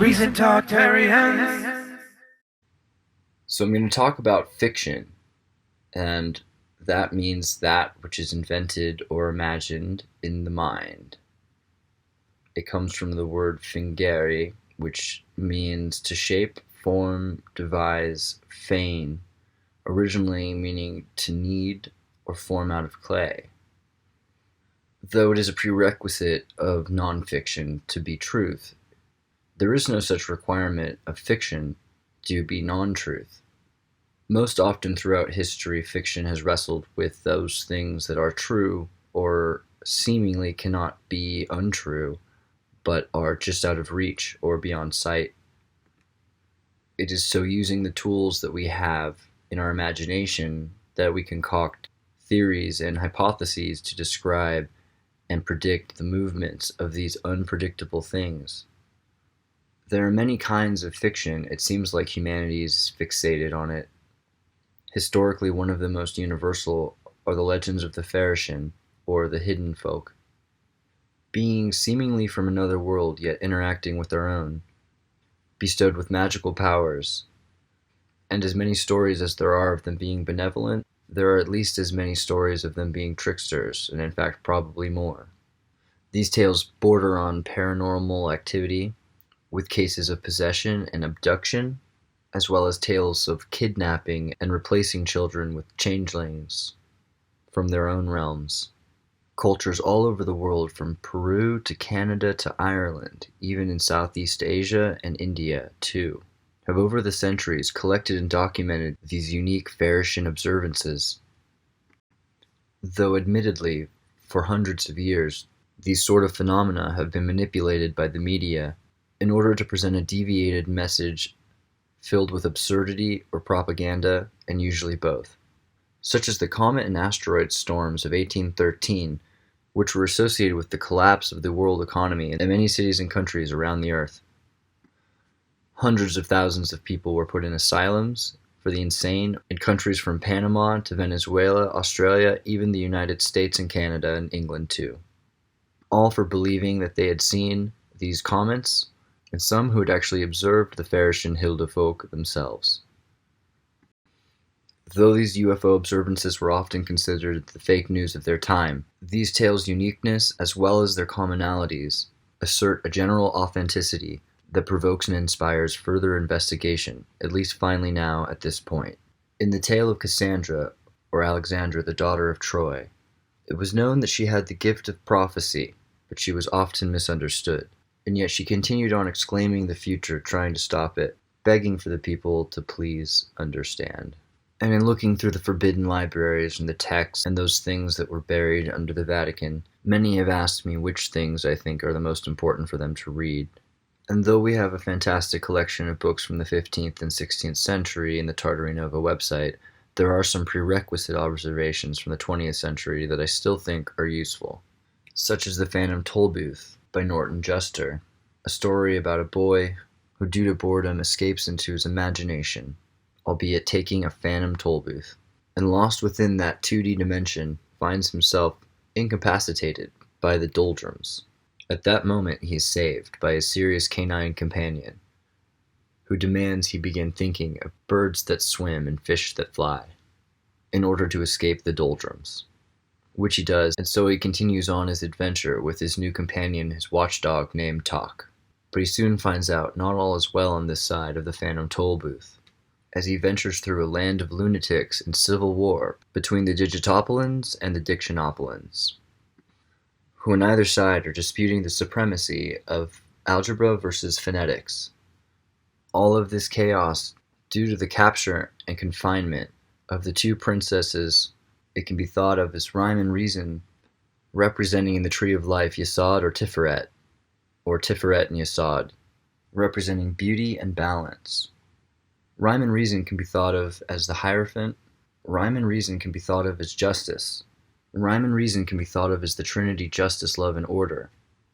Recent Tartarians. So I'm going to talk about fiction, and that means that which is invented or imagined in the mind. It comes from the word fingere, which means to shape, form, devise, feign, originally meaning to knead or form out of clay. Though it is a prerequisite of nonfiction to be truth, there is no such requirement of fiction to be non-truth. Most often throughout history, fiction has wrestled with those things that are true or seemingly cannot be untrue, but are just out of reach or beyond sight. It is so using the tools that we have in our imagination that we concoct theories and hypotheses to describe and predict the movements of these unpredictable things. There are many kinds of fiction. It seems like humanity is fixated on it. Historically, one of the most universal are the legends of the Pharishin, or the hidden folk. Beings seemingly from another world, yet interacting with our own, bestowed with magical powers. And as many stories as there are of them being benevolent, there are at least as many stories of them being tricksters, and in fact probably more. These tales border on paranormal activity, with cases of possession and abduction, as well as tales of kidnapping and replacing children with changelings from their own realms. Cultures all over the world, from Peru to Canada to Ireland, even in Southeast Asia and India too, have over the centuries collected and documented these unique Pharishin observances. Though admittedly, for hundreds of years, these sort of phenomena have been manipulated by the media in order to present a deviated message filled with absurdity or propaganda, and usually both, such as the comet and asteroid storms of 1813, which were associated with the collapse of the world economy in many cities and countries around the earth. Hundreds of thousands of people were put in asylums for the insane in countries from Panama to Venezuela, Australia, even the United States and Canada and England too, all for believing that they had seen these comets, and some who had actually observed the Pharishin Hildefolk themselves. Though these UFO observances were often considered the fake news of their time, these tales' uniqueness, as well as their commonalities, assert a general authenticity that provokes and inspires further investigation, at least finally now at this point. In the tale of Cassandra, or Alexandra, the daughter of Troy, it was known that she had the gift of prophecy, but she was often misunderstood. And yet she continued on exclaiming the future, trying to stop it, begging for the people to please understand. And in looking through the forbidden libraries and the texts and those things that were buried under the Vatican, many have asked me which things I think are the most important for them to read. And though we have a fantastic collection of books from the 15th and 16th century in the Tartary Nova website, there are some prerequisite observations from the 20th century that I still think are useful, such as The Phantom Tollbooth by Norton Juster, a story about a boy who due to boredom escapes into his imagination, albeit taking a phantom toll booth, and lost within that 2D dimension finds himself incapacitated by the doldrums. At that moment he is saved by his serious canine companion, who demands he begin thinking of birds that swim and fish that fly, in order to escape the doldrums. Which he does, and so he continues on his adventure with his new companion, his watchdog named Talk. But he soon finds out not all is well on this side of the phantom toll booth, as he ventures through a land of lunatics and civil war between the Digitopolins and the Dictionopolins, who on either side are disputing the supremacy of algebra versus phonetics. All of this chaos due to the capture and confinement of the two princesses. It can be thought of as rhyme and reason, representing in the tree of life Yesod or Tiferet and Yesod, representing beauty and balance. Rhyme and reason can be thought of as the Hierophant. Rhyme and reason can be thought of as justice. Rhyme and reason can be thought of as the Trinity, justice, love, and order,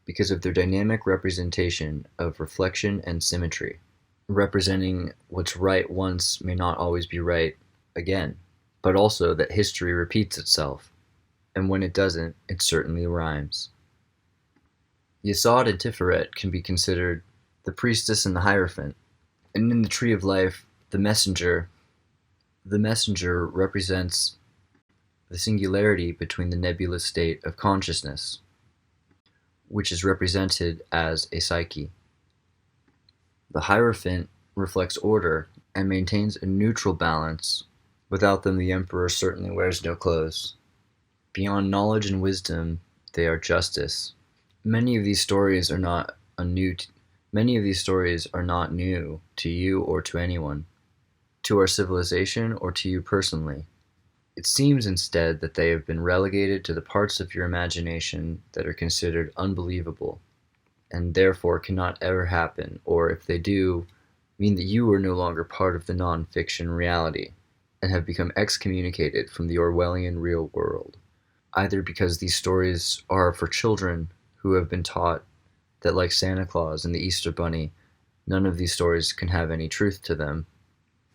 because of their dynamic representation of reflection and symmetry, representing what's right once may not always be right again, but also that history repeats itself, and when it doesn't, it certainly rhymes. Yesod and Tiferet can be considered the priestess and the Hierophant. And in the Tree of Life, the messenger represents the singularity between the nebulous state of consciousness, which is represented as a psyche. The Hierophant reflects order and maintains a neutral balance. Without them, the emperor certainly wears no clothes. Beyond knowledge and wisdom, they are justice. Many of these stories are not new to you or to anyone, to our civilization or to you personally. It seems instead that they have been relegated to the parts of your imagination that are considered unbelievable, and therefore cannot ever happen, or if they do, mean that you are no longer part of the non-fiction reality, and have become excommunicated from the Orwellian real world, either because these stories are for children who have been taught that, like Santa Claus and the Easter Bunny, none of these stories can have any truth to them.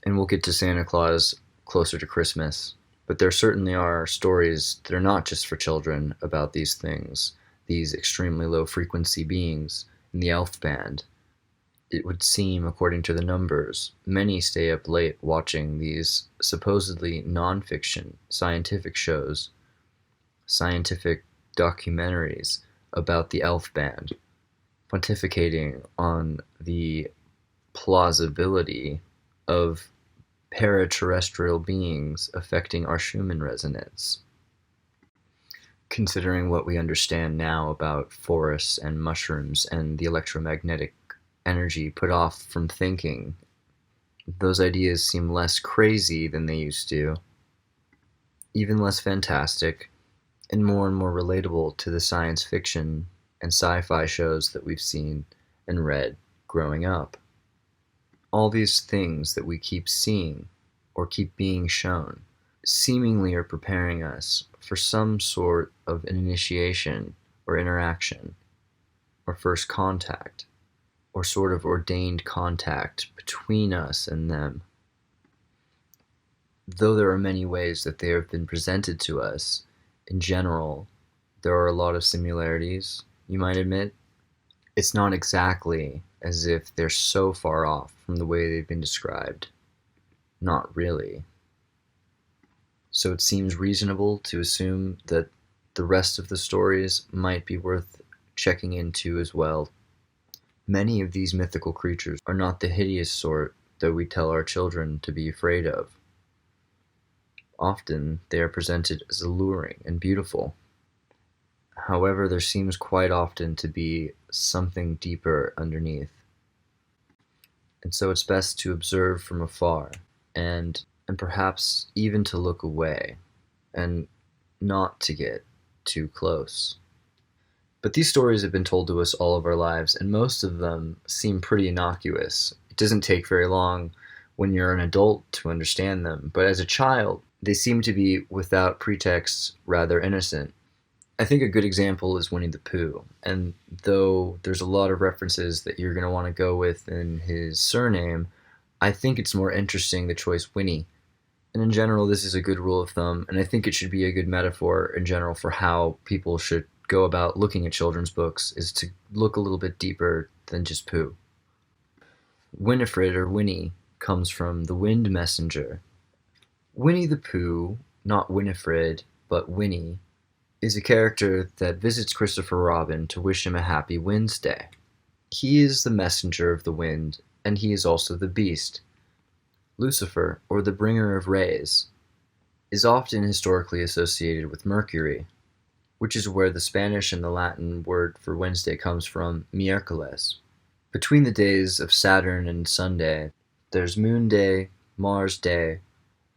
And we'll get to Santa Claus closer to Christmas. But there certainly are stories that are not just for children about these things, these extremely low-frequency beings in the elf band. It would seem, according to the numbers, many stay up late watching these supposedly non-fiction scientific shows, scientific documentaries about the elf band, pontificating on the plausibility of paraterrestrial beings affecting our Schumann resonance. Considering what we understand now about forests and mushrooms and the electromagnetic energy put off from thinking, those ideas seem less crazy than they used to, even less fantastic, and more relatable to the science fiction and sci-fi shows that we've seen and read growing up. All these things that we keep seeing or keep being shown seemingly are preparing us for some sort of an initiation or interaction or first contact or sort of ordained contact between us and them. Though there are many ways that they have been presented to us, in general, there are a lot of similarities, you might admit. It's not exactly as if they're so far off from the way they've been described. Not really. So it seems reasonable to assume that the rest of the stories might be worth checking into as well. Many of these mythical creatures are not the hideous sort that we tell our children to be afraid of. Often they are presented as alluring and beautiful. However, there seems quite often to be something deeper underneath. And so it's best to observe from afar, and perhaps even to look away, and not to get too close. But these stories have been told to us all of our lives, and most of them seem pretty innocuous. It doesn't take very long when you're an adult to understand them, but as a child, they seem to be, without pretext, rather innocent. I think a good example is Winnie the Pooh, and though there's a lot of references that you're going to want to go with in his surname, I think it's more interesting the choice Winnie. And in general, this is a good rule of thumb, and I think it should be a good metaphor in general for how people should go about looking at children's books, is to look a little bit deeper than just Pooh. Winifred, or Winnie, comes from the wind messenger. Winnie the Pooh, not Winifred, but Winnie, is a character that visits Christopher Robin to wish him a happy Wednesday. He is the messenger of the wind, and he is also the beast. Lucifer, or the bringer of rays, is often historically associated with Mercury, which is where the Spanish and the Latin word for Wednesday comes from, miércoles. Between the days of Saturn and Sunday, there's Moon Day, Mars Day,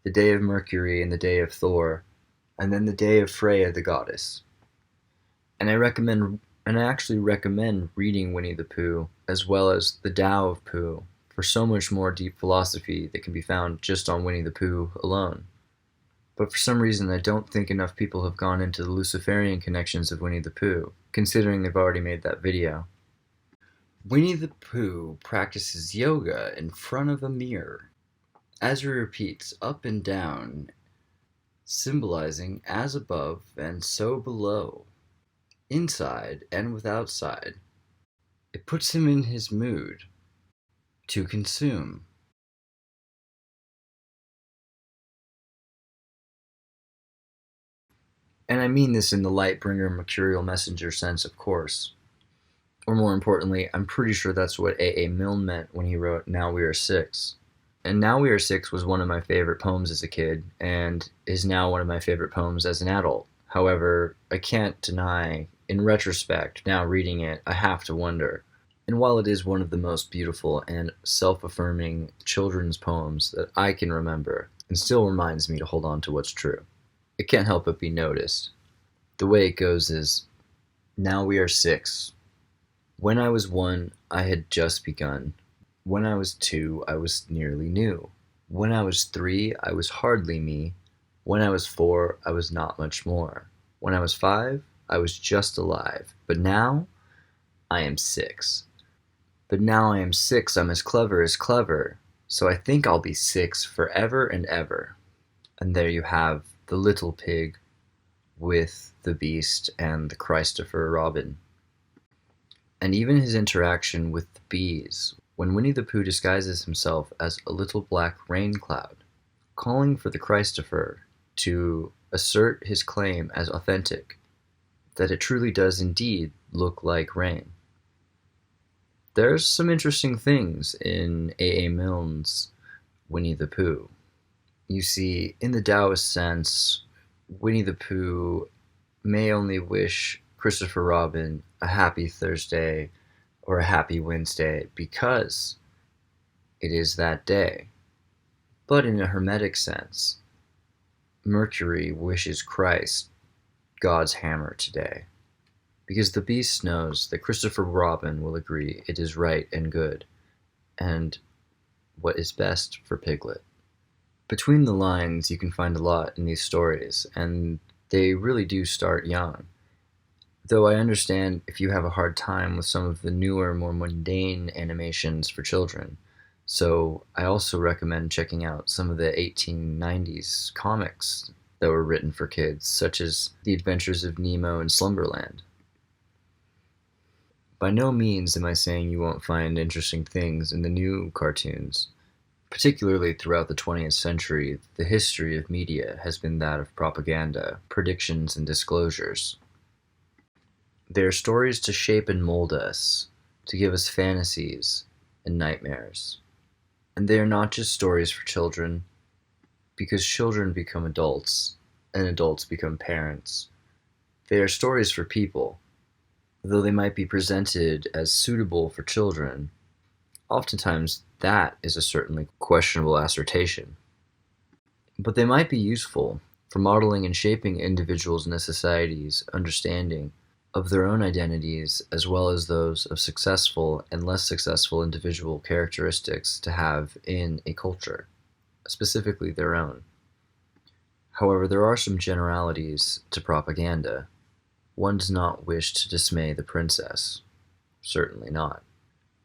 the day of Mercury and the day of Thor, and then the day of Freya the goddess. And I actually recommend reading Winnie the Pooh, as well as the Tao of Pooh, for so much more deep philosophy that can be found just on Winnie the Pooh alone. But for some reason, I don't think enough people have gone into the Luciferian connections of Winnie the Pooh, considering they've already made that video. Winnie the Pooh practices yoga in front of a mirror, as he repeats up and down, symbolizing as above and so below, inside and without side. It puts him in his mood to consume. And I mean this in the light-bringer, mercurial messenger sense, of course. Or more importantly, I'm pretty sure that's what A. A. Milne meant when he wrote Now We Are Six. And Now We Are Six was one of my favorite poems as a kid, and is now one of my favorite poems as an adult. However, I can't deny, in retrospect, now reading it, I have to wonder. And while it is one of the most beautiful and self-affirming children's poems that I can remember, and still reminds me to hold on to what's true, it can't help but be noticed. The way it goes is, now we are six. When I was one, I had just begun. When I was two, I was nearly new. When I was three, I was hardly me. When I was four, I was not much more. When I was five, I was just alive. But now, I am six. But now I am six, I'm as clever. So I think I'll be six forever and ever. And there you have the little pig with the beast and the Christopher Robin. And even his interaction with the bees, when Winnie the Pooh disguises himself as a little black rain cloud, calling for the Christopher to assert his claim as authentic, that it truly does indeed look like rain. There's some interesting things in A. A. Milne's Winnie the Pooh. You see, in the Taoist sense, Winnie the Pooh may only wish Christopher Robin a happy Thursday or a happy Wednesday because it is that day. But in a Hermetic sense, Mercury wishes Christ God's hammer today, because the beast knows that Christopher Robin will agree it is right and good, and what is best for Piglet. Between the lines, you can find a lot in these stories, and they really do start young. Though I understand if you have a hard time with some of the newer, more mundane animations for children. So I also recommend checking out some of the 1890s comics that were written for kids, such as The Adventures of Nemo and Slumberland. By no means am I saying you won't find interesting things in the new cartoons. Particularly throughout the 20th century, the history of media has been that of propaganda, predictions, and disclosures. They are stories to shape and mold us, to give us fantasies and nightmares. And they are not just stories for children, because children become adults, and adults become parents. They are stories for people, though they might be presented as suitable for children. Oftentimes, that is a certainly questionable assertion. But they might be useful for modeling and shaping individuals in a society's understanding of their own identities, as well as those of successful and less successful individual characteristics to have in a culture, specifically their own. However, there are some generalities to propaganda. One does not wish to dismay the princess. Certainly not.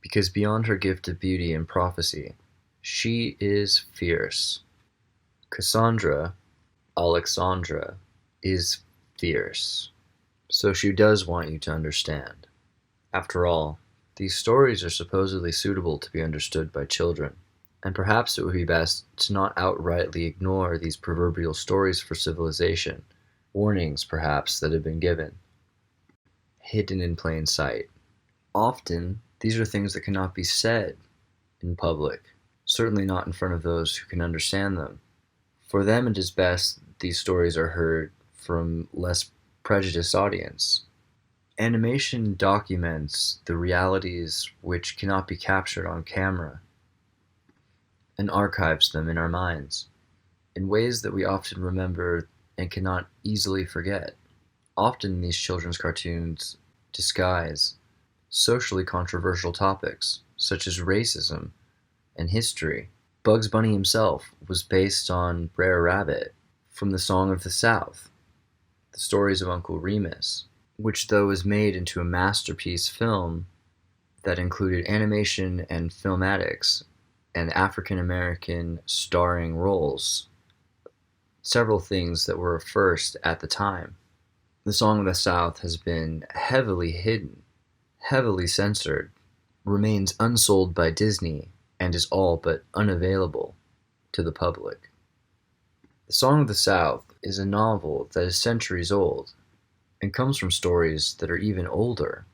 Because beyond her gift of beauty and prophecy, she is fierce. Cassandra, Alexandra, is fierce. So she does want you to understand. After all, these stories are supposedly suitable to be understood by children, and perhaps it would be best to not outrightly ignore these proverbial stories for civilization, warnings perhaps that have been given, hidden in plain sight. Often, these are things that cannot be said in public, certainly not in front of those who can understand them. For them, it is best these stories are heard from less prejudiced audience. Animation documents the realities which cannot be captured on camera, and archives them in our minds, in ways that we often remember and cannot easily forget. Often these children's cartoons disguise socially controversial topics, such as racism and history. Bugs Bunny himself was based on Brer Rabbit from the Song of the South, the stories of Uncle Remus, which though was made into a masterpiece film that included animation and filmatics and African American starring roles, several things that were a first at the time. The Song of the South has been heavily hidden, heavily censored remains unsold by Disney and is all but unavailable to the public. The Song of the South is a novel that is centuries old and comes from stories that are even older.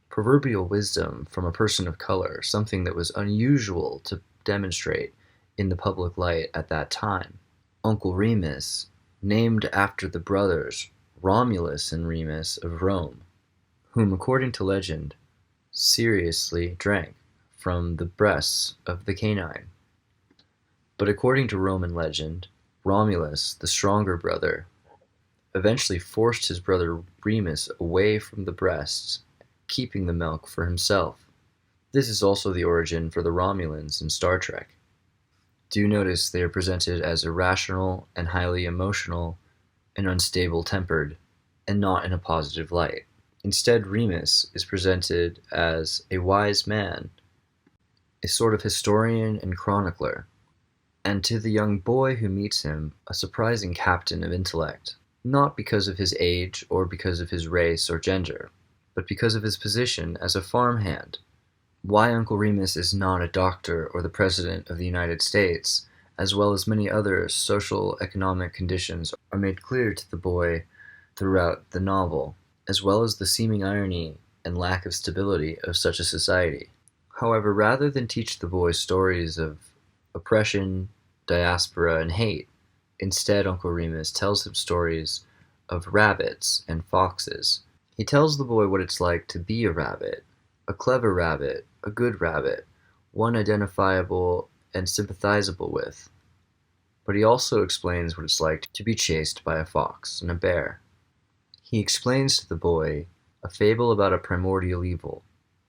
Proverbial wisdom from a person of color, something that was unusual to demonstrate in the public light at that time. Uncle Remus, named after the brothers Romulus and Remus of Rome, whom, according to legend, seriously drank from the breasts of the canine. But according to Roman legend, Romulus, the stronger brother, eventually forced his brother Remus away from the breasts, keeping the milk for himself. This is also the origin for the Romulans in Star Trek. Do notice they are presented as irrational and highly emotional and unstable-tempered, and not in a positive light. Instead, Remus is presented as a wise man, a sort of historian and chronicler, and to the young boy who meets him, a surprising captain of intellect, not because of his age or because of his race or gender, but because of his position as a farmhand. Why Uncle Remus is not a doctor or the President of the United States, as well as many other social economic conditions, are made clear to the boy throughout the novel, as well as the seeming irony and lack of stability of such a society. However, rather than teach the boy stories of oppression, diaspora, and hate, instead Uncle Remus tells him stories of rabbits and foxes. He tells the boy what it's like to be a rabbit, a clever rabbit, a good rabbit, one identifiable and sympathizable with. But he also explains what it's like to be chased by a fox and a bear. He explains to the boy a fable about a primordial evil,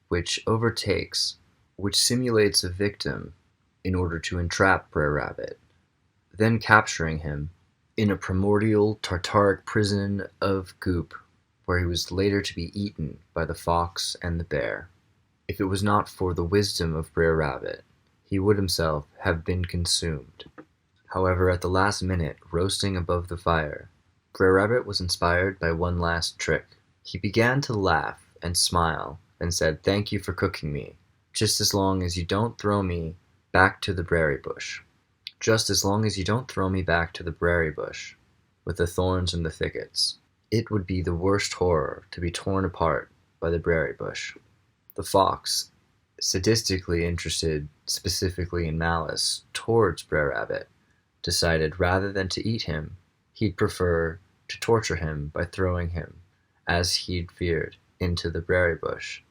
which overtakes, which simulates a victim in order to entrap Brer Rabbit, then capturing him in a primordial Tartaric prison of goop, where he was later to be eaten by the fox and the bear. If it was not for the wisdom of Brer Rabbit, he would himself have been consumed. However, at the last minute, roasting above the fire, Brer Rabbit was inspired by one last trick. He began to laugh and smile and said, "Thank you for cooking me, just as long as you don't throw me back to the berry bush. Just as long as you don't throw me back to the berry bush, with the thorns and the thickets. It would be the worst horror to be torn apart by the berry bush." The fox, sadistically interested specifically in malice towards Brer Rabbit, decided rather than to eat him, he'd prefer to torture him by throwing him, as he'd feared, into the berry bush,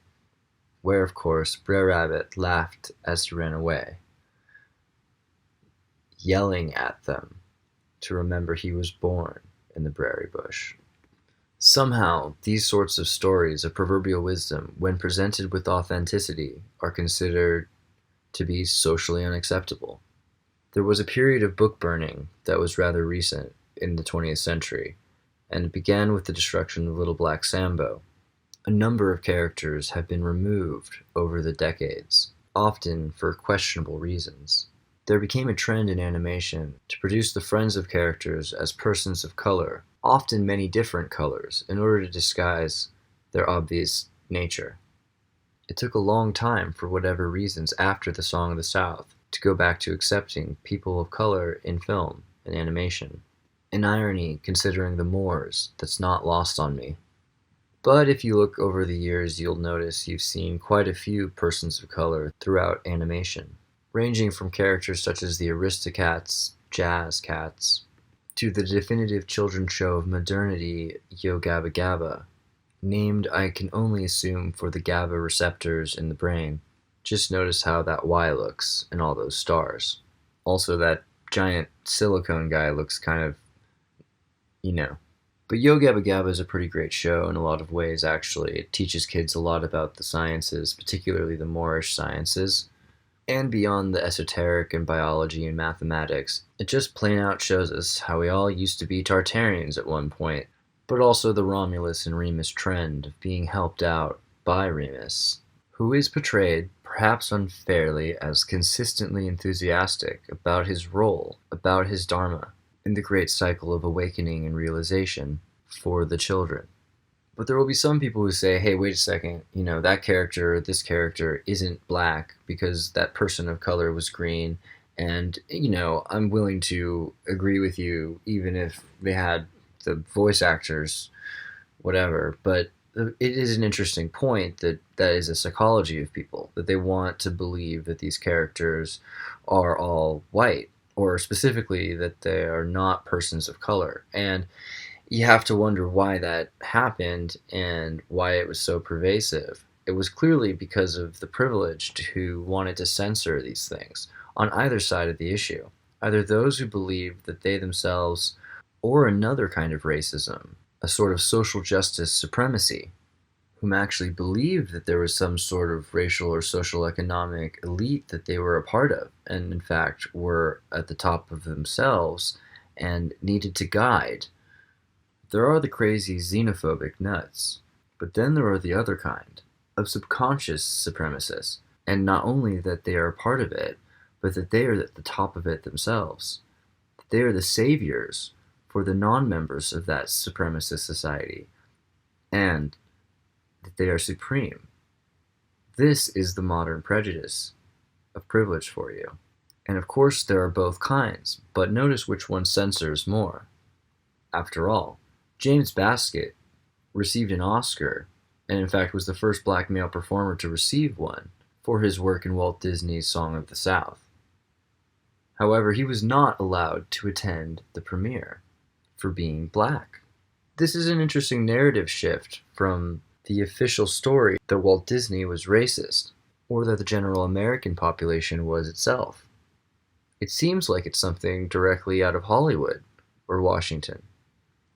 where of course Brer Rabbit laughed as he ran away, yelling at them to remember he was born in the berry bush. Somehow, these sorts of stories of proverbial wisdom, when presented with authenticity, are considered to be socially unacceptable. There was a period of book burning that was rather recent in the 20th century, and it began with the destruction of Little Black Sambo. A number of characters have been removed over the decades, often for questionable reasons. There became a trend in animation to produce the friends of characters as persons of color, often many different colors, in order to disguise their obvious nature. It took a long time, for whatever reasons, after the Song of the South, to go back to accepting people of color in film and animation. An irony, considering the Moors, that's not lost on me. But if you look over the years, you'll notice you've seen quite a few persons of color throughout animation, ranging from characters such as the Aristocats, Jazz Cats, to the definitive children's show of modernity, Yo Gabba Gabba, named I can only assume for the GABA receptors in the brain. Just notice how that Y looks and all those stars. Also, that giant silicone guy looks kind of, But Yo Gabba Gabba is a pretty great show in a lot of ways, actually. It teaches kids a lot about the sciences, particularly the Moorish sciences, and beyond the esoteric and biology and mathematics. It just plain out shows us how we all used to be Tartarians at one point, but also the Romulus and Remus trend of being helped out by Remus, who is portrayed, perhaps unfairly, as consistently enthusiastic about his role, about his dharma, in the great cycle of awakening and realization for the children. But there will be some people who say, hey, wait a second, that character, this character isn't black because that person of color was green. And, I'm willing to agree with you even if they had the voice actors, whatever. But it is an interesting point that is a psychology of people, that they want to believe that these characters are all white, or specifically that they are not persons of color. And you have to wonder why that happened and why it was so pervasive. It was clearly because of the privileged who wanted to censor these things on either side of the issue. Either those who believed that they themselves, or another kind of racism, a sort of social justice supremacy, whom actually believed that there was some sort of racial or social economic elite that they were a part of, and in fact were at the top of themselves and needed to guide. There are the crazy xenophobic nuts, but then there are the other kind, of subconscious supremacists, and not only that they are a part of it, but that they are at the top of it themselves. That they are the saviors for the non-members of that supremacist society, and that they are supreme. This is the modern prejudice of privilege for you. And of course there are both kinds, but notice which one censors more. After all, James Baskett received an Oscar, and in fact was the first black male performer to receive one, for his work in Walt Disney's Song of the South. However, he was not allowed to attend the premiere for being black. This is an interesting narrative shift from the official story that Walt Disney was racist, or that the general American population was itself. It seems like it's something directly out of Hollywood or Washington.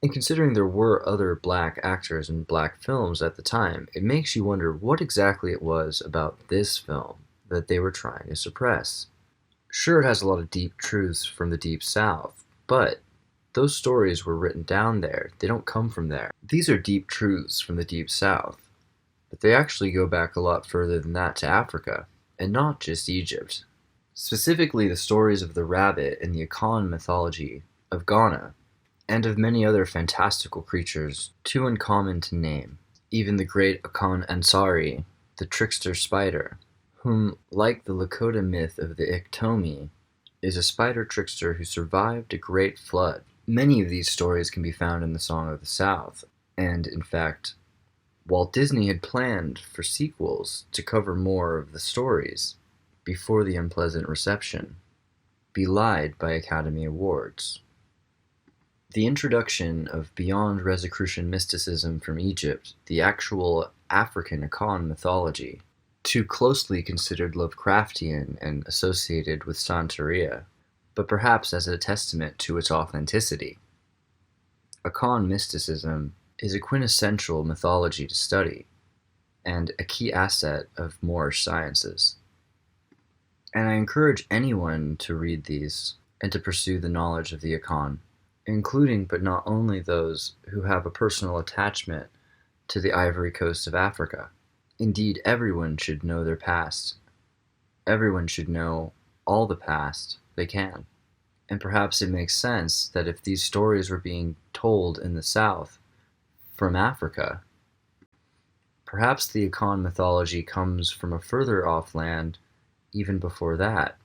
And considering there were other black actors in black films at the time, it makes you wonder what exactly it was about this film that they were trying to suppress. Sure, it has a lot of deep truths from the Deep South, but those stories were written down there. They don't come from there. These are deep truths from the Deep South, but they actually go back a lot further than that to Africa, and not just Egypt. Specifically, the stories of the rabbit in the Akan mythology of Ghana, and of many other fantastical creatures too uncommon to name. Even the great Akan Ansari, the trickster spider, whom, like the Lakota myth of the Iktomi, is a spider trickster who survived a great flood. Many of these stories can be found in the Song of the South, and in fact, Walt Disney had planned for sequels to cover more of the stories before the unpleasant reception, belied by Academy Awards. The introduction of beyond Rosicrucian mysticism from Egypt, the actual African Akan mythology, too closely considered Lovecraftian and associated with Santeria, but perhaps as a testament to its authenticity. Akan mysticism is a quintessential mythology to study, and a key asset of Moorish sciences. And I encourage anyone to read these and to pursue the knowledge of the Akan, including but not only those who have a personal attachment to the Ivory Coast of Africa. Indeed, everyone should know their past. Everyone should know all the past they can. And perhaps it makes sense that if these stories were being told in the South from Africa, perhaps the Akan mythology comes from a further off land even before that.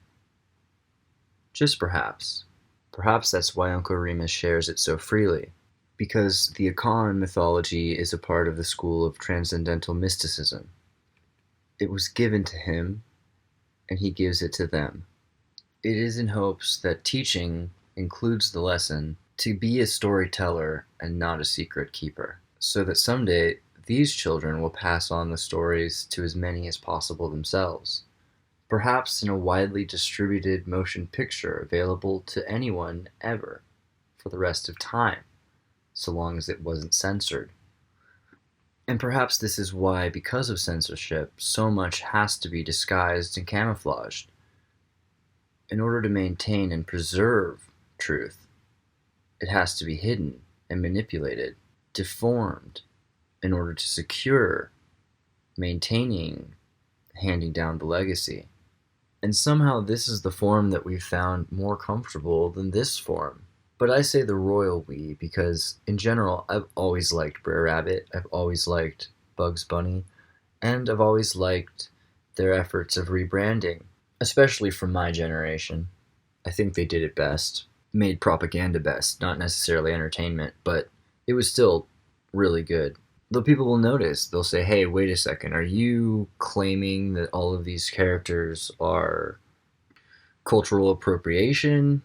Just perhaps. Perhaps that's why Uncle Remus shares it so freely, because the Akan mythology is a part of the school of transcendental mysticism. It was given to him, and he gives it to them. It is in hopes that teaching includes the lesson to be a storyteller and not a secret keeper, so that someday these children will pass on the stories to as many as possible themselves. Perhaps in a widely distributed motion picture available to anyone ever, for the rest of time, so long as it wasn't censored. And perhaps this is why, because of censorship, so much has to be disguised and camouflaged. In order to maintain and preserve truth, it has to be hidden and manipulated, deformed, in order to secure maintaining, handing down the legacy. And somehow this is the form that we've found more comfortable than this form, But I say the royal we because, in general, I've always liked Brer Rabbit, I've always liked Bugs Bunny, and I've always liked their efforts of rebranding, especially from my generation. I think they did it best. Made propaganda best, not necessarily entertainment, but it was still really good. Though people will notice, they'll say, hey, wait a second, are you claiming that all of these characters are cultural appropriation?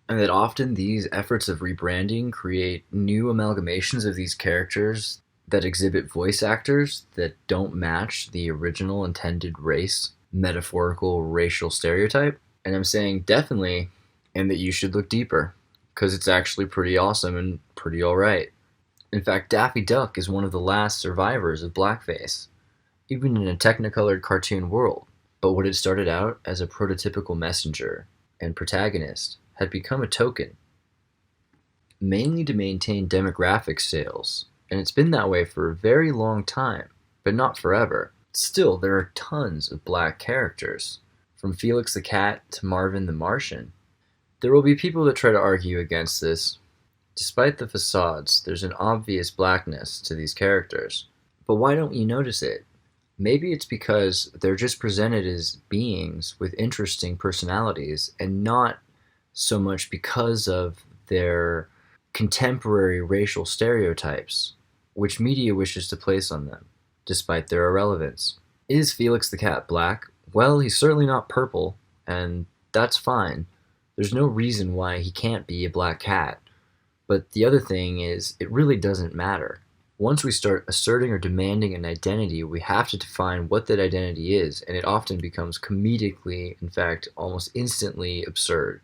And that often these efforts of rebranding create new amalgamations of these characters that exhibit voice actors that don't match the original intended race, metaphorical racial stereotype. And I'm saying definitely, and that you should look deeper, because it's actually pretty awesome and pretty alright. In fact, Daffy Duck is one of the last survivors of blackface, even in a technicolored cartoon world. But what had started out as a prototypical messenger and protagonist had become a token, mainly to maintain demographic sales, and it's been that way for a very long time, but not forever. Still, there are tons of black characters, from Felix the Cat to Marvin the Martian. There will be people that try to argue against this. Despite the facades, there's an obvious blackness to these characters. But why don't you notice it? Maybe it's because they're just presented as beings with interesting personalities and not so much because of their contemporary racial stereotypes, which media wishes to place on them, despite their irrelevance. Is Felix the Cat black? Well, he's certainly not purple, and that's fine. There's no reason why he can't be a black cat. But the other thing is, it really doesn't matter. Once we start asserting or demanding an identity, we have to define what that identity is, and it often becomes comedically, in fact, almost instantly absurd.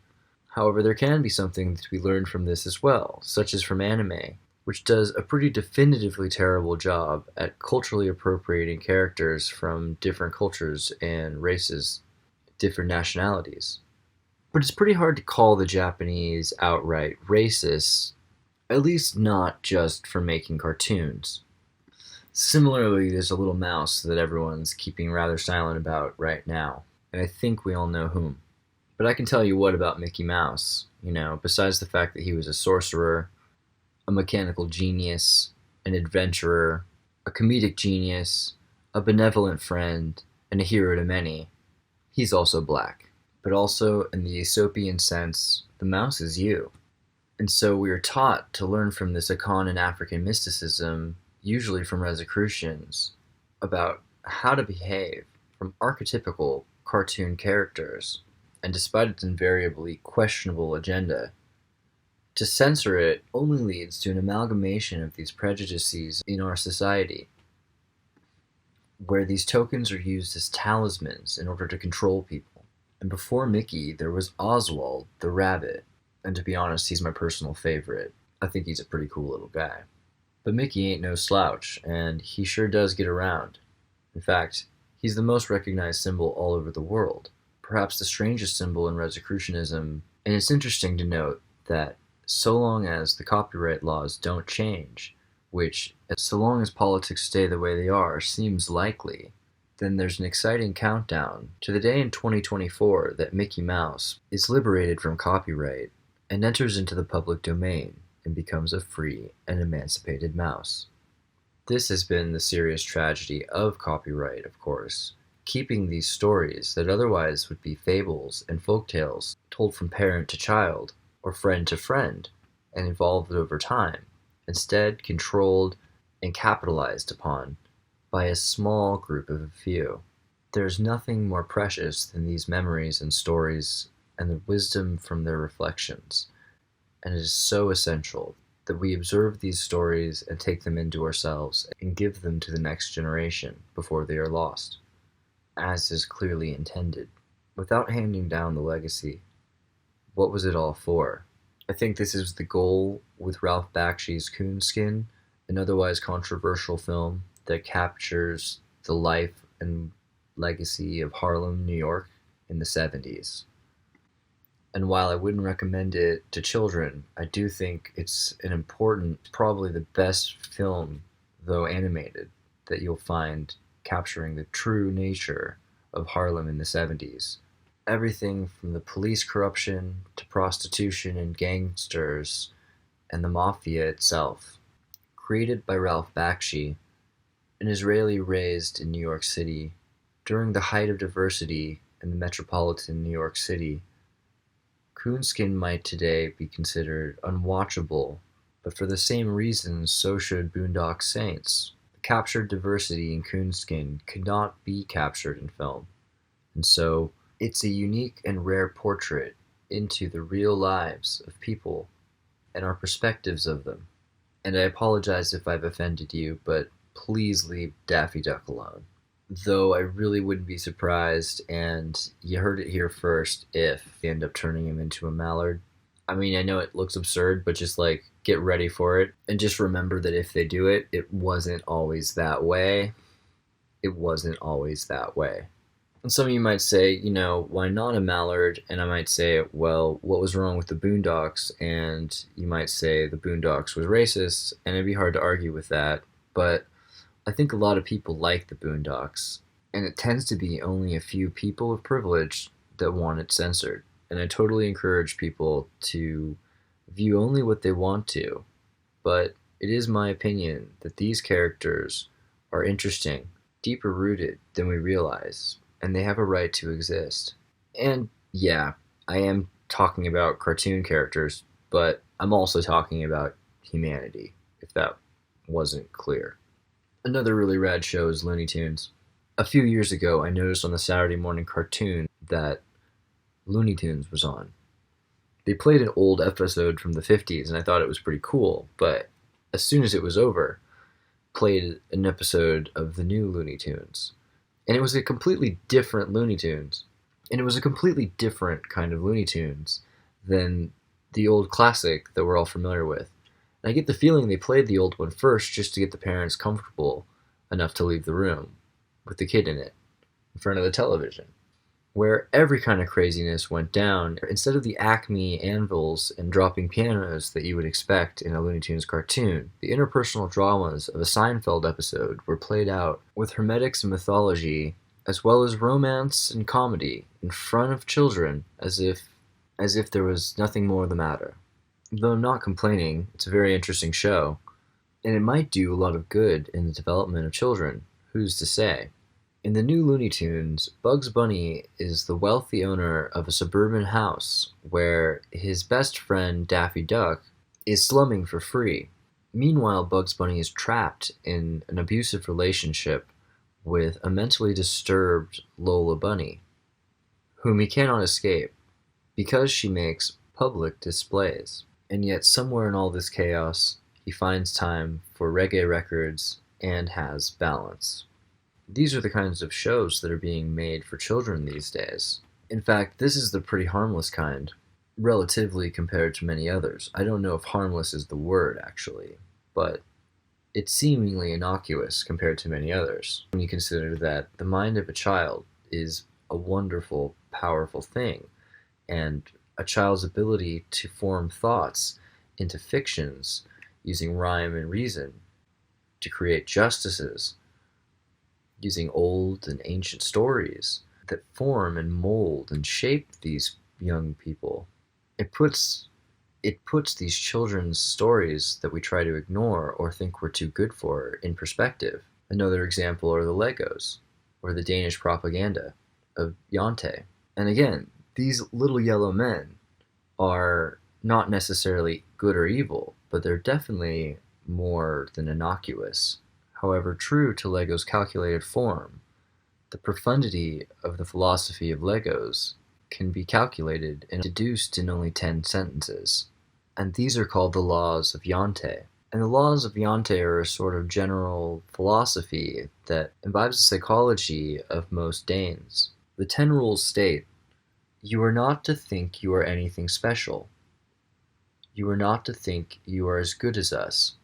However, there can be something to be learned from this as well, such as from anime, which does a pretty definitively terrible job at culturally appropriating characters from different cultures and races, different nationalities. But it's pretty hard to call the Japanese outright racist, at least not just for making cartoons. Similarly, there's a little mouse that everyone's keeping rather silent about right now, and I think we all know whom. But I can tell you what about Mickey Mouse, besides the fact that he was a sorcerer, a mechanical genius, an adventurer, a comedic genius, a benevolent friend, and a hero to many. He's also black. But also, in the Aesopian sense, the mouse is you. And so we are taught to learn from this Occult and African mysticism, usually from Rosicrucians, about how to behave from archetypical cartoon characters. And despite its invariably questionable agenda, to censor it only leads to an amalgamation of these prejudices in our society, where these tokens are used as talismans in order to control people. And before Mickey, there was Oswald the rabbit, and to be honest, he's my personal favorite. I think he's a pretty cool little guy. But Mickey ain't no slouch, and he sure does get around. In fact, he's the most recognized symbol all over the world, perhaps the strangest symbol in Rosicrucianism, and it's interesting to note that so long as the copyright laws don't change, which, so long as politics stay the way they are, seems likely, then there's an exciting countdown to the day in 2024 that Mickey Mouse is liberated from copyright and enters into the public domain and becomes a free and emancipated mouse. This has been the serious tragedy of copyright, of course, keeping these stories that otherwise would be fables and folktales told from parent to child or friend to friend and evolved over time, instead controlled and capitalized upon by a small group of a few. There's nothing more precious than these memories and stories and the wisdom from their reflections, and it is so essential that we observe these stories and take them into ourselves and give them to the next generation before they are lost, as is clearly intended, without handing down the legacy. What was it all for? I think this is the goal with Ralph Bakshi's Coonskin, an otherwise controversial film that captures the life and legacy of Harlem, New York in the 70s. And while I wouldn't recommend it to children, I do think it's an important, probably the best film, though animated, that you'll find capturing the true nature of Harlem in the 70s. Everything from the police corruption to prostitution and gangsters and the mafia itself. Created by Ralph Bakshi, an Israeli raised in New York City during the height of diversity in the metropolitan New York City, Coonskin might today be considered unwatchable, but for the same reasons so should Boondock Saints. The captured diversity in Coonskin could not be captured in film, and so it's a unique and rare portrait into the real lives of people and our perspectives of them. And I apologize if I've offended you, but please leave Daffy Duck alone. Though I really wouldn't be surprised, and you heard it here first, if they end up turning him into a mallard. I mean, I know it looks absurd, but just like, get ready for it. And just remember that if they do it, it wasn't always that way. It wasn't always that way. And some of you might say, why not a mallard? And I might say, well, what was wrong with the Boondocks? And you might say the Boondocks was racist, and it'd be hard to argue with that. But I think a lot of people like the Boondocks, and it tends to be only a few people of privilege that want it censored. And I totally encourage people to view only what they want to. But it is my opinion that these characters are interesting, deeper rooted than we realize, and they have a right to exist. And yeah, I am talking about cartoon characters, but I'm also talking about humanity, if that wasn't clear. Another really rad show is Looney Tunes. A few years ago, I noticed on the Saturday morning cartoon that Looney Tunes was on. They played an old episode from the 50s, and I thought it was pretty cool, but as soon as it was over, played an episode of the new Looney Tunes. And it was a completely different Looney Tunes. And it was a completely different kind of Looney Tunes than the old classic that we're all familiar with. And I get the feeling they played the old one first just to get the parents comfortable enough to leave the room with the kid in it, in front of the television, where every kind of craziness went down. Instead of the Acme anvils and dropping pianos that you would expect in a Looney Tunes cartoon, the interpersonal dramas of a Seinfeld episode were played out with hermetics and mythology, as well as romance and comedy, in front of children, as if there was nothing more the matter. Though I'm not complaining, it's a very interesting show, and it might do a lot of good in the development of children, who's to say? In the new Looney Tunes, Bugs Bunny is the wealthy owner of a suburban house where his best friend Daffy Duck is slumming for free. Meanwhile, Bugs Bunny is trapped in an abusive relationship with a mentally disturbed Lola Bunny, whom he cannot escape because she makes public displays. And yet somewhere in all this chaos, he finds time for reggae records and has balance. These are the kinds of shows that are being made for children these days. In fact, this is the pretty harmless kind, relatively compared to many others. I don't know if harmless is the word, actually, but it's seemingly innocuous compared to many others, when you consider that the mind of a child is a wonderful, powerful thing, and a child's ability to form thoughts into fictions using rhyme and reason, to create justices, using old and ancient stories that form and mold and shape these young people. It puts these children's stories that we try to ignore or think we're too good for in perspective. Another example are the Legos, or the Danish propaganda of Yante. And again, these little yellow men are not necessarily good or evil, but they're definitely more than innocuous. However true to Lego's calculated form, the profundity of the philosophy of Legos can be calculated and deduced in only 10 sentences. And these are called the laws of Yante. And the laws of Yante are a sort of general philosophy that imbibes the psychology of most Danes. The 10 rules state, you are not to think you are anything special. You are not to think you are as good as us.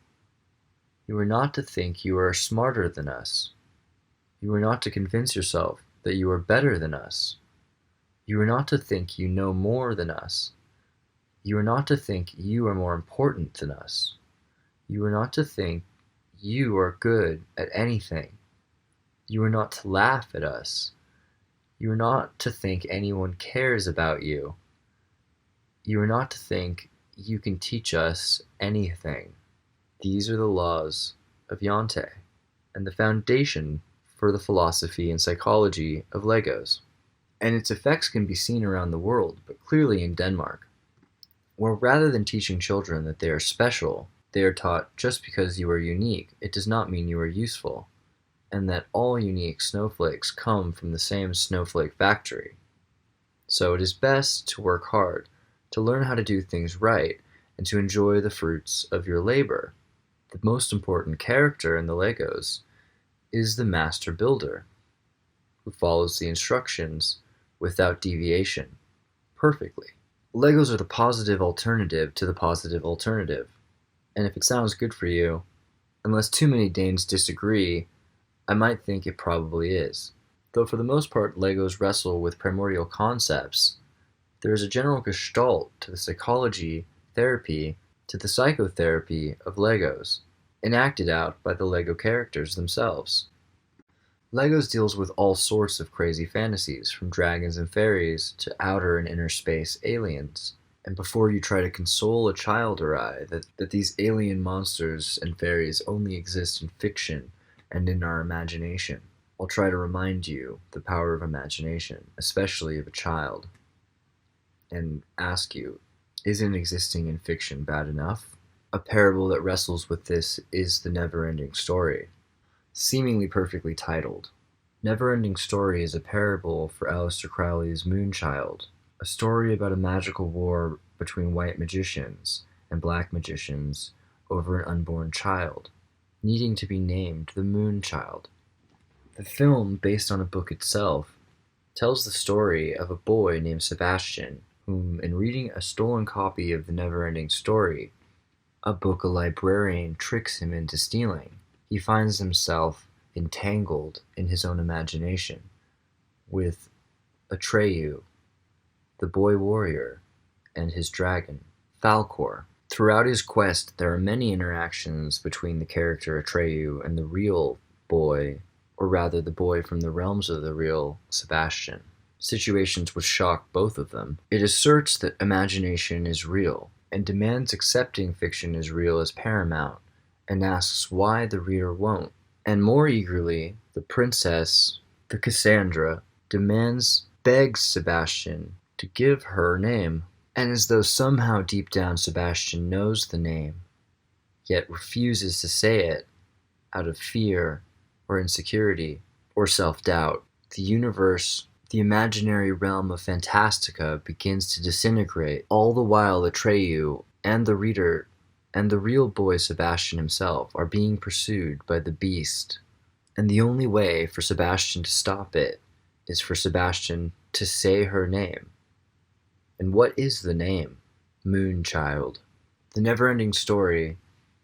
You are not to think you are smarter than us. You are not to convince yourself that you are better than us. You are not to think you know more than us. You are not to think you are more important than us. You are not to think you are good at anything. You are not to laugh at us. You are not to think anyone cares about you. You are not to think you can teach us anything. These are the laws of Yonte, and the foundation for the philosophy and psychology of Legos. And its effects can be seen around the world, but clearly in Denmark, where rather than teaching children that they are special, they are taught just because you are unique, it does not mean you are useful, and that all unique snowflakes come from the same snowflake factory. So it is best to work hard, to learn how to do things right, and to enjoy the fruits of your labor. The most important character in the Legos is the master builder, who follows the instructions without deviation, perfectly. Legos are the positive alternative to the positive alternative, and if it sounds good for you, unless too many Danes disagree, I might think it probably is. Though for the most part Legos wrestle with primordial concepts, there is a general gestalt to the psychology, therapy, to the psychotherapy of Legos, enacted out by the Lego characters themselves. Legos deals with all sorts of crazy fantasies, from dragons and fairies to outer and inner space aliens. And before you try to console a child or I that these alien monsters and fairies only exist in fiction and in our imagination, I'll try to remind you the power of imagination, especially of a child, and ask you, isn't existing in fiction bad enough? A parable that wrestles with this is The Never-Ending Story, seemingly perfectly titled. Never-Ending Story is a parable for Aleister Crowley's Moonchild, a story about a magical war between white magicians and black magicians over an unborn child, needing to be named the Moonchild. The film, based on a book itself, tells the story of a boy named Sebastian, whom, in reading a stolen copy of The Never-Ending Story, a book a librarian tricks him into stealing, he finds himself entangled in his own imagination with Atreyu, the boy warrior, and his dragon, Falkor. Throughout his quest, there are many interactions between the character Atreyu and the real boy, or rather the boy from the realms of the real Sebastian. Situations which shock both of them. It asserts that imagination is real, and demands accepting fiction as real as paramount, and asks why the reader won't. And more eagerly, the princess, the Cassandra, begs Sebastian to give her name. And as though somehow deep down Sebastian knows the name, yet refuses to say it out of fear or insecurity or self-doubt, the universe, the imaginary realm of Fantastica, begins to disintegrate, all the while Atreyu and the reader and the real boy Sebastian himself are being pursued by the beast. And the only way for Sebastian to stop it is for Sebastian to say her name. And what is the name? Moonchild. The Never-Ending Story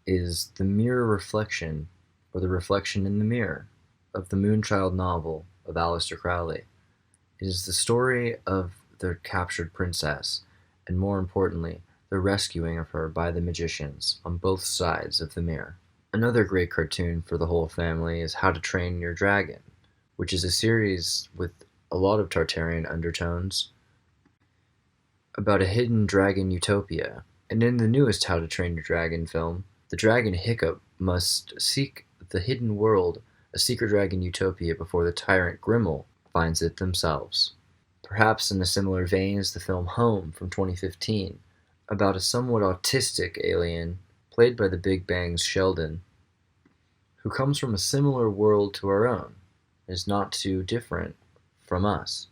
is the mirror reflection, or the reflection in the mirror, of the Moonchild novel of Aleister Crowley. It is the story of the captured princess, and more importantly, the rescuing of her by the magicians on both sides of the mirror. Another great cartoon for the whole family is How to Train Your Dragon, which is a series with a lot of Tartarian undertones about a hidden dragon utopia. And in the newest How to Train Your Dragon film, the dragon Hiccup must seek the hidden world, a secret dragon utopia, before the tyrant Grimmel finds it themselves. Perhaps in a similar vein is the film Home from 2015, about a somewhat autistic alien, played by the Big Bang's Sheldon, who comes from a similar world to our own, and is not too different from us.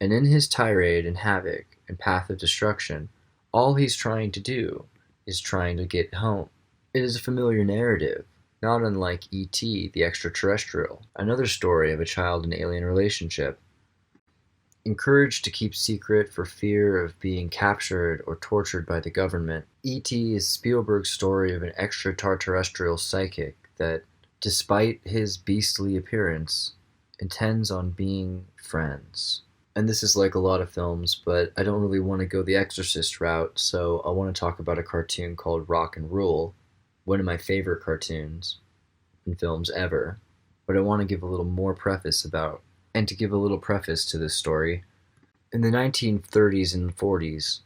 And in his tirade and havoc and path of destruction, all he's trying to do is trying to get home. It is a familiar narrative, not unlike E.T. the Extraterrestrial, another story of a child and alien relationship. Encouraged to keep secret for fear of being captured or tortured by the government, E.T. is Spielberg's story of an extraterrestrial psychic that, despite his beastly appearance, intends on being friends. And this is like a lot of films, but I don't really want to go the Exorcist route, so I want to talk about a cartoon called Rock and Rule, one of my favorite cartoons and films ever. But I want to give a little more preface about And to give a little preface to this story, in the 1930s and 40s,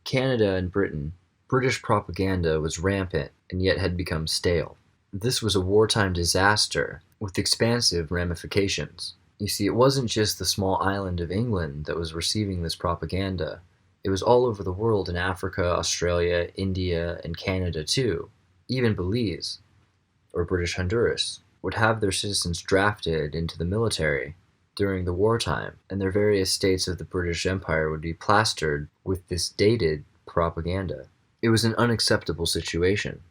Canada and Britain, British propaganda was rampant and yet had become stale. This was a wartime disaster with expansive ramifications. You see, it wasn't just the small island of England that was receiving this propaganda. It was all over the world in Africa, Australia, India, and Canada too. Even Belize, or British Honduras, would have their citizens drafted into the military during the wartime, and their various states of the British Empire would be plastered with this dated propaganda. It was an unacceptable situation.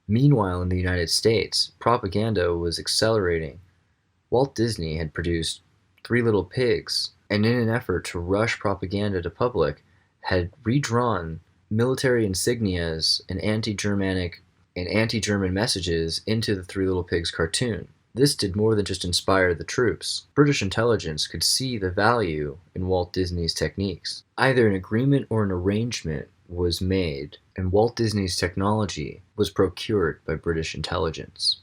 Meanwhile, in the United States, propaganda was accelerating. Walt Disney had produced Three Little Pigs, and in an effort to rush propaganda to public, had redrawn military insignias and anti-German messages into the Three Little Pigs cartoon. This did more than just inspire the troops. British intelligence could see the value in Walt Disney's techniques. Either an agreement or an arrangement was made, and Walt Disney's technology was procured by British intelligence.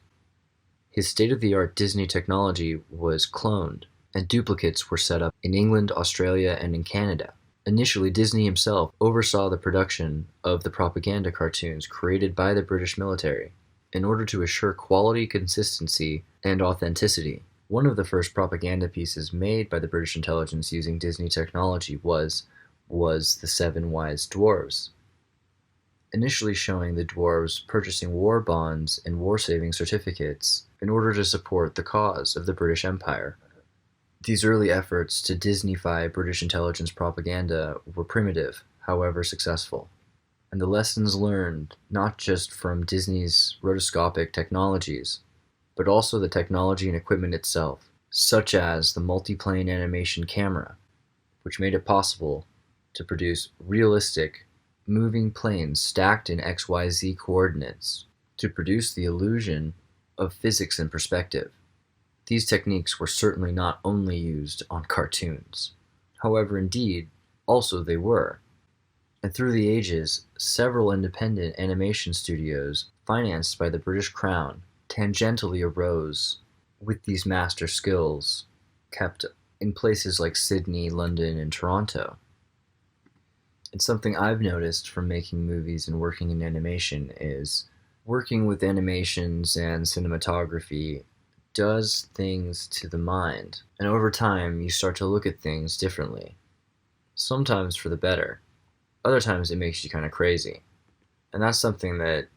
His state-of-the-art Disney technology was cloned, and duplicates were set up in England, Australia, and in Canada. Initially, Disney himself oversaw the production of the propaganda cartoons created by the British military in order to assure quality, consistency, and authenticity. One of the first propaganda pieces made by the British intelligence using Disney technology was The Seven Wise Dwarfs, initially showing the dwarves purchasing war bonds and war-saving certificates in order to support the cause of the British Empire. These early efforts to Disneyfy British intelligence propaganda were primitive, however successful. And the lessons learned, not just from Disney's rotoscopic technologies, but also the technology and equipment itself, such as the multiplane animation camera, which made it possible to produce realistic, moving planes stacked in XYZ coordinates to produce the illusion of physics and perspective. These techniques were certainly not only used on cartoons. However, indeed, also they were. And through the ages, several independent animation studios, financed by the British Crown, tangentially arose with these master skills kept in places like Sydney, London, and Toronto. And something I've noticed from making movies and working in animation is working with animations and cinematography does things to the mind. And over time, you start to look at things differently. Sometimes for the better. Other times it makes you kind of crazy. And that's something that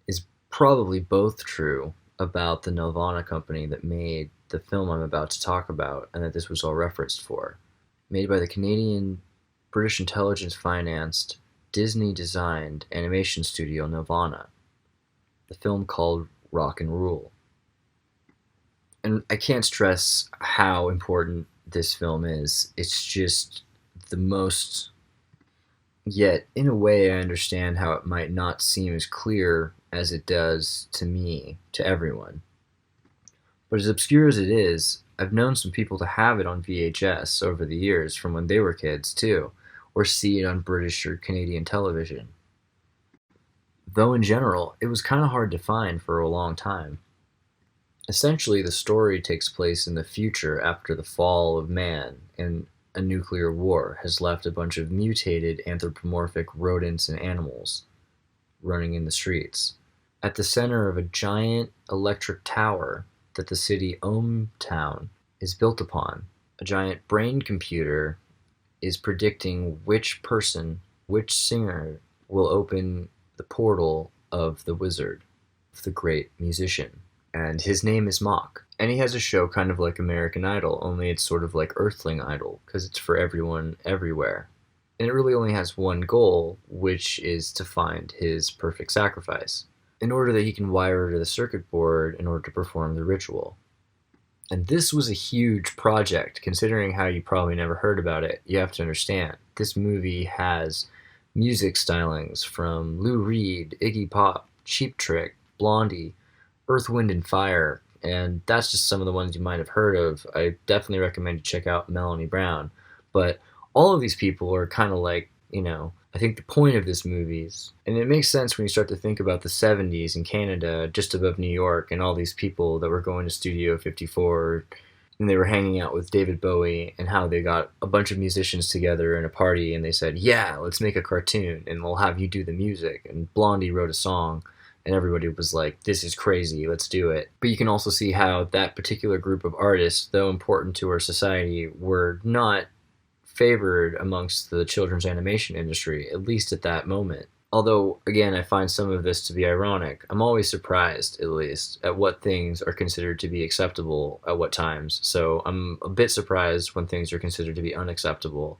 is probably both true about the Nelvana company that made the film I'm about to talk about, and that this was all referenced for. Made by the Canadian British intelligence financed, Disney designed animation studio Nelvana. The film called Rock and Rule. And I can't stress how important this film is. It's just the most... Yet, in a way, I understand how it might not seem as clear as it does to me, to everyone. But as obscure as it is, I've known some people to have it on VHS over the years from when they were kids, too, or see it on British or Canadian television. Though in general, it was kind of hard to find for a long time. Essentially, the story takes place in the future after the fall of man, and a nuclear war has left a bunch of mutated anthropomorphic rodents and animals running in the streets. At the center of a giant electric tower that the city Town is built upon, a giant brain computer is predicting which singer will open the portal of the wizard, the great musician. And his name is Mock. And he has a show kind of like American Idol, only it's sort of like Earthling Idol, because it's for everyone, everywhere. And it really only has one goal, which is to find his perfect sacrifice, in order that he can wire to the circuit board in order to perform the ritual. And this was a huge project, considering how you probably never heard about it. You have to understand, this movie has music stylings from Lou Reed, Iggy Pop, Cheap Trick, Blondie, Earth, Wind, and Fire, and that's just some of the ones you might have heard of. I definitely recommend you check out Melanie Brown. But all of these people are kind of like, I think the point of this movie is, and it makes sense when you start to think about the 70s in Canada, just above New York, and all these people that were going to Studio 54, and they were hanging out with David Bowie, and how they got a bunch of musicians together in a party and they said, yeah, let's make a cartoon and we'll have you do the music. And Blondie wrote a song and everybody was like, this is crazy, let's do it. But you can also see how that particular group of artists, though important to our society, were not favored amongst the children's animation industry, at least at that moment. Although, again, I find some of this to be ironic. I'm always surprised, at least, at what things are considered to be acceptable at what times. So I'm a bit surprised when things are considered to be unacceptable.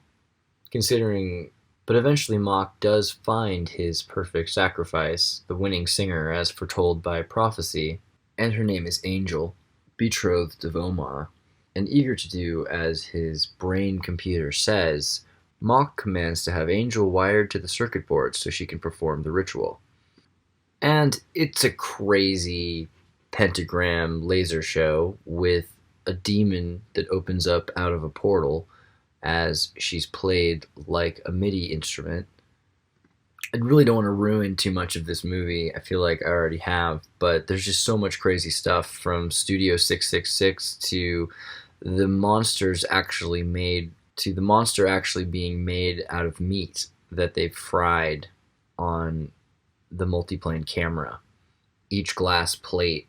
Considering, but eventually Mock does find his perfect sacrifice, the winning singer as foretold by prophecy, and her name is Angel, betrothed of Omar. And eager to do as his brain computer says, Mock commands to have Angel wired to the circuit board so she can perform the ritual. And it's a crazy pentagram laser show with a demon that opens up out of a portal as she's played like a MIDI instrument. I really don't want to ruin too much of this movie. I feel like I already have, but there's just so much crazy stuff, from Studio 666 to the monsters actually made, to the monster actually being made out of meat that they've fried on the multiplane camera. Each glass plate,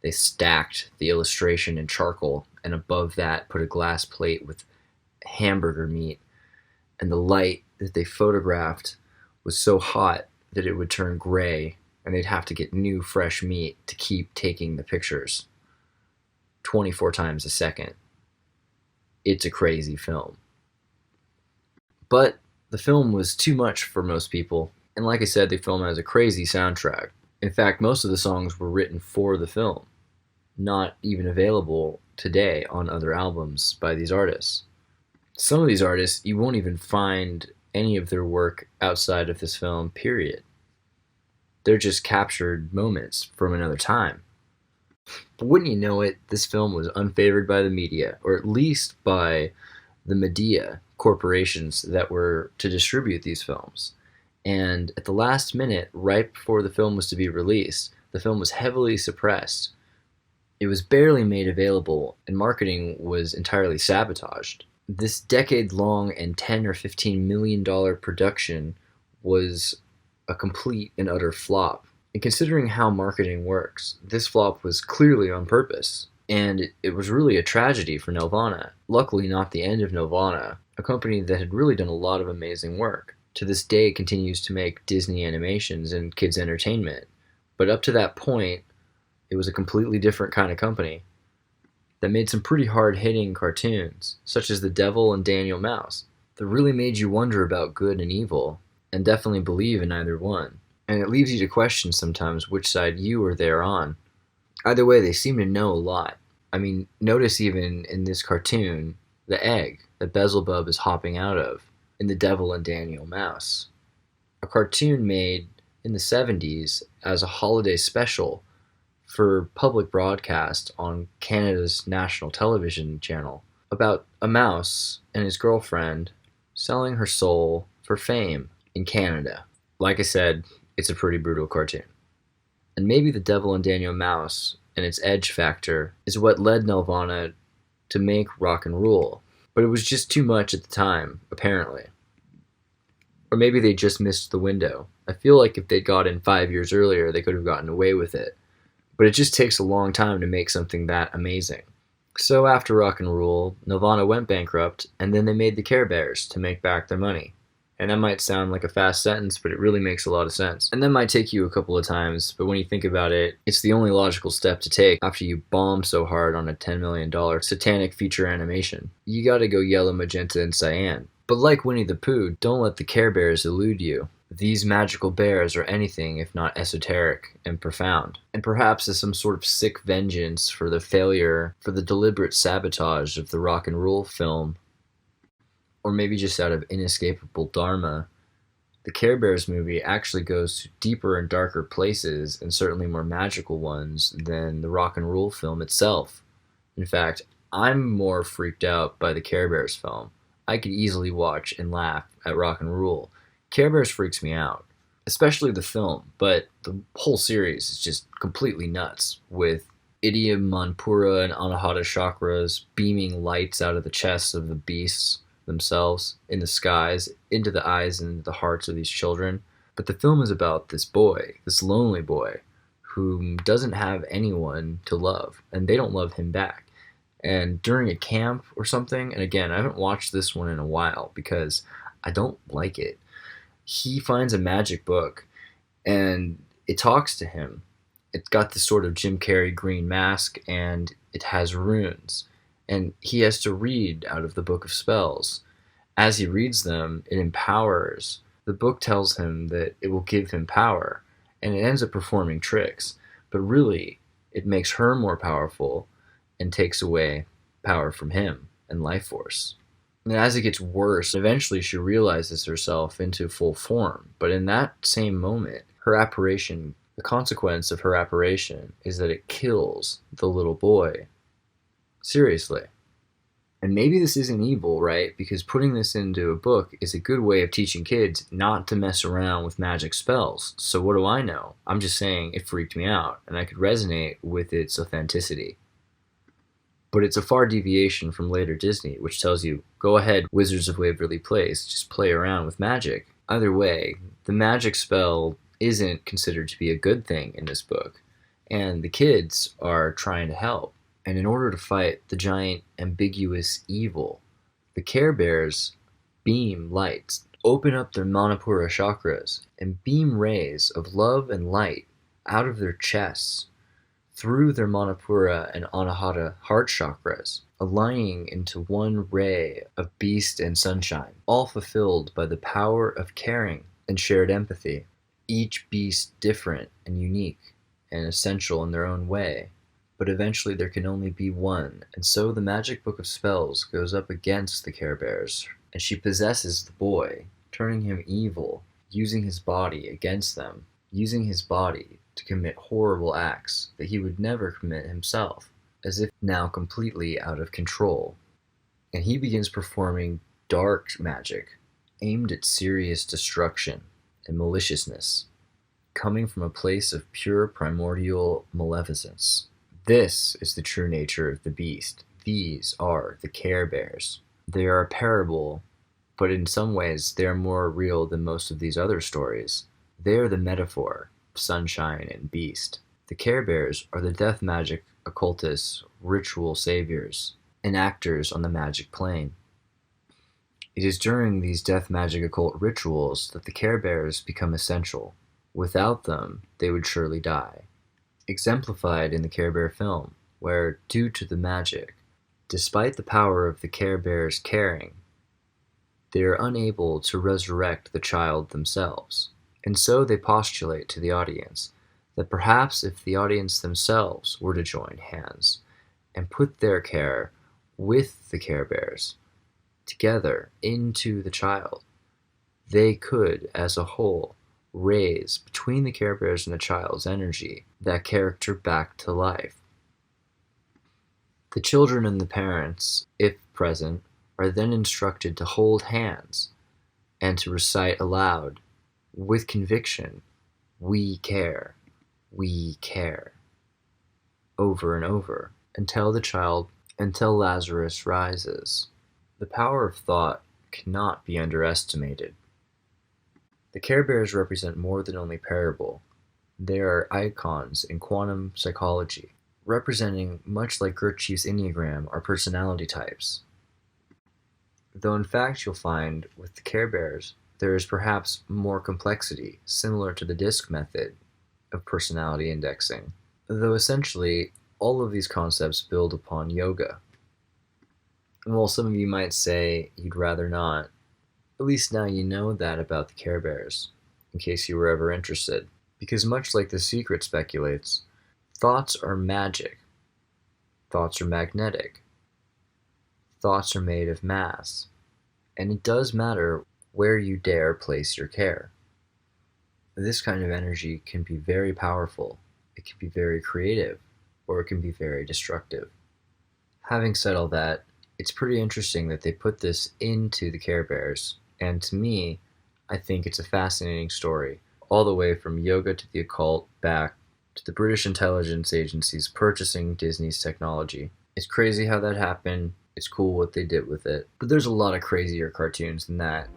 they stacked the illustration in charcoal, and above that put a glass plate with hamburger meat, and the light that they photographed was so hot that it would turn gray, and they'd have to get new fresh meat to keep taking the pictures 24 times a second. It's a crazy film. But the film was too much for most people, and like I said, the film has a crazy soundtrack. In fact, most of the songs were written for the film, not even available today on other albums by these artists. Some of these artists, you won't even find any of their work outside of this film, period. They're just captured moments from another time. But wouldn't you know it, this film was unfavored by the media, or at least by the media corporations that were to distribute these films. And at the last minute, right before the film was to be released, the film was heavily suppressed. It was barely made available, and marketing was entirely sabotaged. This decade-long and $10 or $15 million production was a complete and utter flop. And considering how marketing works, this flop was clearly on purpose. And it was really a tragedy for Nelvana. Luckily not the end of Nelvana, a company that had really done a lot of amazing work. To this day continues to make Disney animations and kids entertainment. But up to that point, it was a completely different kind of company that made some pretty hard-hitting cartoons, such as The Devil and Daniel Mouse, that really made you wonder about good and evil, and definitely believe in either one. And it leaves you to question sometimes which side you or they're on. Either way, they seem to know a lot. I mean, notice even in this cartoon, the egg that Beelzebub is hopping out of in The Devil and Daniel Mouse. A cartoon made in the 70s as a holiday special for public broadcast on Canada's national television channel about a mouse and his girlfriend selling her soul for fame in Canada. Like I said, it's a pretty brutal cartoon. And maybe The Devil and Daniel Mouse and its edge factor is what led Nelvana to make Rock and Roll. But it was just too much at the time, apparently. Or maybe they just missed the window. I feel like if they'd got in 5 years earlier, they could have gotten away with it. But it just takes a long time to make something that amazing. So after Rock and Roll, Nelvana went bankrupt, and then they made the Care Bears to make back their money. And that might sound like a fast sentence, but it really makes a lot of sense. And that might take you a couple of times, but when you think about it, it's the only logical step to take after you bomb so hard on a $10 million satanic feature animation. You gotta go yellow, magenta, and cyan. But like Winnie the Pooh, don't let the Care Bears elude you. These magical bears are anything if not esoteric and profound. And perhaps as some sort of sick vengeance for the failure, for the deliberate sabotage of the Rock and Roll film, or maybe just out of inescapable dharma, the Care Bears movie actually goes to deeper and darker places, and certainly more magical ones, than the Rock and Roll film itself. In fact, I'm more freaked out by the Care Bears film. I could easily watch and laugh at Rock and Roll. Care Bears freaks me out, especially the film, but the whole series is just completely nuts with Idiom, Manpura, and Anahata chakras beaming lights out of the chests of the beasts themselves, in the skies, into the eyes and the hearts of these children. But the film is about this boy, this lonely boy, who doesn't have anyone to love, and they don't love him back. And during a camp or something, and again, I haven't watched this one in a while because I don't like it, he finds a magic book, and it talks to him. It's got this sort of Jim Carrey green mask, and it has runes. And he has to read out of the book of spells. As he reads them, it empowers. The book tells him that it will give him power, and it ends up performing tricks. But really, it makes her more powerful and takes away power from him and life force. And as it gets worse, eventually she realizes herself into full form. But in that same moment, her apparition, the consequence of her apparition is that it kills the little boy. Seriously. And maybe this isn't evil, right? Because putting this into a book is a good way of teaching kids not to mess around with magic spells. So what do I know? I'm just saying it freaked me out, and I could resonate with its authenticity. But it's a far deviation from later Disney, which tells you, go ahead, Wizards of Waverly Place, just play around with magic. Either way, the magic spell isn't considered to be a good thing in this book, and the kids are trying to help. And in order to fight the giant ambiguous evil, the Care Bears beam lights, open up their Manipura chakras, and beam rays of love and light out of their chests, through their Manipura and Anahata heart chakras, aligning into one ray of beast and sunshine, all fulfilled by the power of caring and shared empathy. Each beast different and unique and essential in their own way, but eventually there can only be one, and so the magic book of spells goes up against the Care Bears, and she possesses the boy, turning him evil, using his body against them, using his body to commit horrible acts that he would never commit himself, as if now completely out of control. And he begins performing dark magic, aimed at serious destruction and maliciousness, coming from a place of pure primordial maleficence. This is the true nature of the beast. These are the Care Bears. They are a parable, but in some ways they are more real than most of these other stories. They are the metaphor of sunshine and beast. The Care Bears are the death magic occultists, ritual saviors, and actors on the magic plane. It is during these death magic occult rituals that the Care Bears become essential. Without them, they would surely die. Exemplified in the Care Bear film, where, due to the magic, despite the power of the Care Bears caring, they are unable to resurrect the child themselves. And so they postulate to the audience that perhaps if the audience themselves were to join hands and put their care with the Care Bears together into the child, they could, as a whole, raise between the Care Bears and the child's energy that character back to life. The children and the parents, if present, are then instructed to hold hands and to recite aloud, with conviction, "We care, we care," over and over, until Lazarus rises. The power of thought cannot be underestimated. The Care Bears represent more than only parable. They are icons in quantum psychology, representing, much like Gurdjieff's Enneagram, our personality types. Though in fact you'll find, with the Care Bears, there is perhaps more complexity, similar to the DISC method of personality indexing, though essentially all of these concepts build upon yoga. And while some of you might say you'd rather not, at least now you know that about the Care Bears, in case you were ever interested. Because much like The Secret speculates, thoughts are magic. Thoughts are magnetic. Thoughts are made of mass. And it does matter where you dare place your care. This kind of energy can be very powerful. It can be very creative, or it can be very destructive. Having said all that, it's pretty interesting that they put this into the Care Bears, and to me, I think it's a fascinating story, all the way from yoga to the occult, back to the British intelligence agencies purchasing Disney's technology. It's crazy how that happened. It's cool what they did with it. But there's a lot of crazier cartoons than that.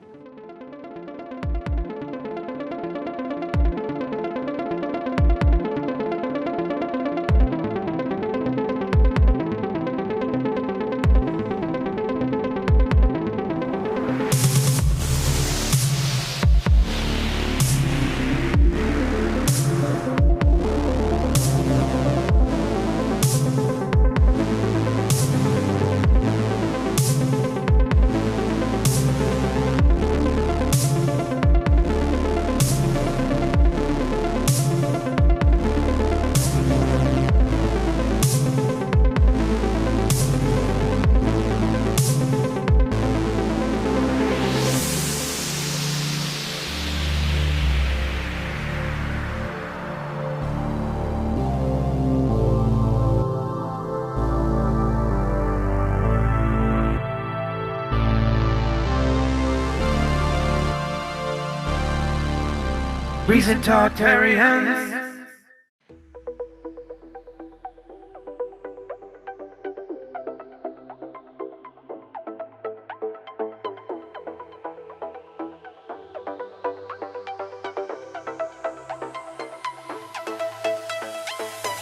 Recent Tartary